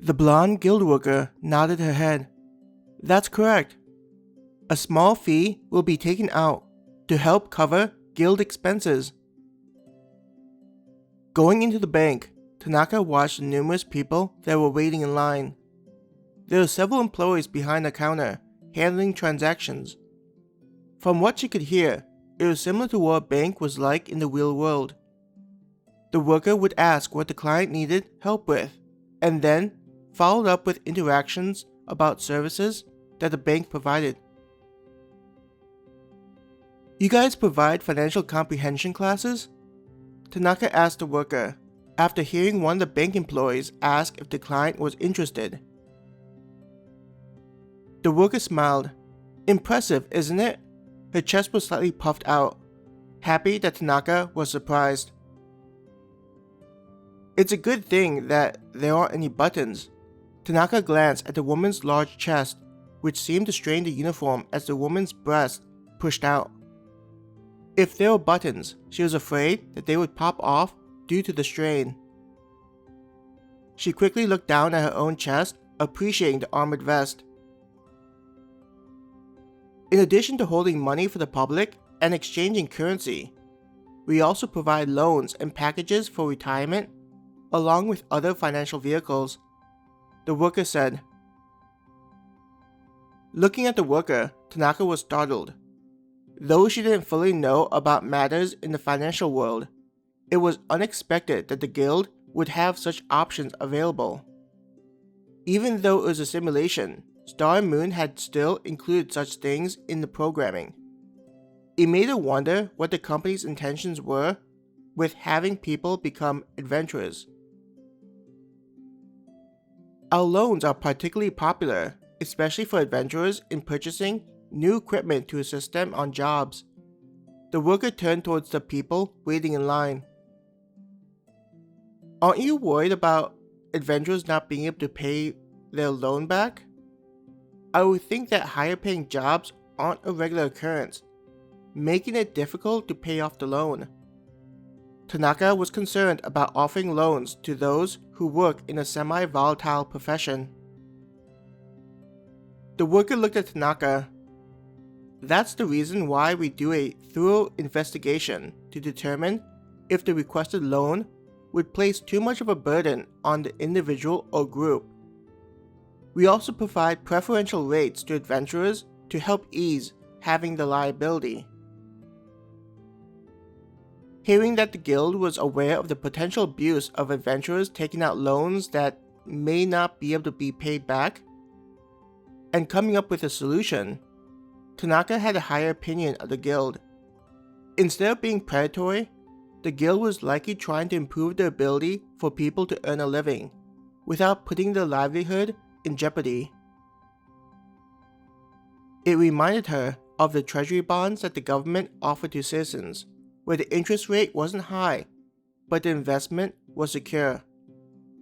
The blonde guild worker nodded her head. That's correct. A small fee will be taken out to help cover guild expenses. Going into the bank, Tanaka watched the numerous people that were waiting in line. There were several employees behind the counter handling transactions. From what she could hear, it was similar to what a bank was like in the real world. The worker would ask what the client needed help with, and then followed up with interactions about services that the bank provided. You guys provide financial comprehension classes? Tanaka asked the worker, after hearing one of the bank employees ask if the client was interested. The worker smiled. Impressive, isn't it? Her chest was slightly puffed out, happy that Tanaka was surprised. It's a good thing that there aren't any buttons. Tanaka glanced at the woman's large chest, which seemed to strain the uniform as the woman's breast pushed out. If there were buttons, she was afraid that they would pop off due to the strain. She quickly looked down at her own chest, appreciating the armored vest. In addition to holding money for the public and exchanging currency, we also provide loans and packages for retirement, along with other financial vehicles, the worker said. Looking at the worker, Tanaka was startled. Though she didn't fully know about matters in the financial world, it was unexpected that the guild would have such options available. Even though it was a simulation, Star and Moon had still included such things in the programming. It made her wonder what the company's intentions were with having people become adventurers. Our loans are particularly popular, especially for adventurers in purchasing new equipment to assist them on jobs. The worker turned towards the people waiting in line. Aren't you worried about adventurers not being able to pay their loan back? I would think that higher paying jobs aren't a regular occurrence, making it difficult to pay off the loan. Tanaka was concerned about offering loans to those who work in a semi-volatile profession. The worker looked at Tanaka. That's the reason why we do a thorough investigation to determine if the requested loan would place too much of a burden on the individual or group. We also provide preferential rates to adventurers to help ease having the liability. Hearing that the guild was aware of the potential abuse of adventurers taking out loans that may not be able to be paid back, and coming up with a solution, Tanaka had a higher opinion of the guild. Instead of being predatory, the guild was likely trying to improve the ability for people to earn a living, without putting their livelihood in jeopardy. It reminded her of the treasury bonds that the government offered to citizens, where the interest rate wasn't high, but the investment was secure.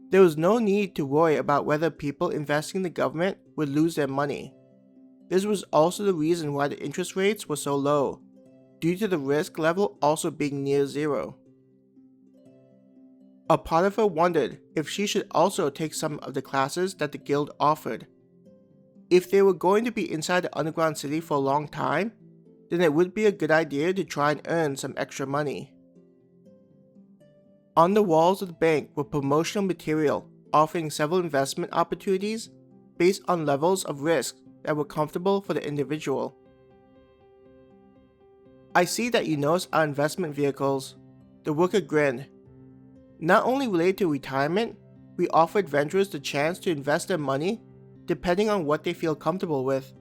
There was no need to worry about whether people investing in the government would lose their money. This was also the reason why the interest rates were so low, due to the risk level also being near zero. A part of her wondered if she should also take some of the classes that the guild offered. If they were going to be inside the underground city for a long time, then it would be a good idea to try and earn some extra money. On the walls of the bank were promotional material offering several investment opportunities based on levels of risk that were comfortable for the individual. I see that you noticed our investment vehicles. The worker grinned. Not only related to retirement, we offer adventurers the chance to invest their money depending on what they feel comfortable with.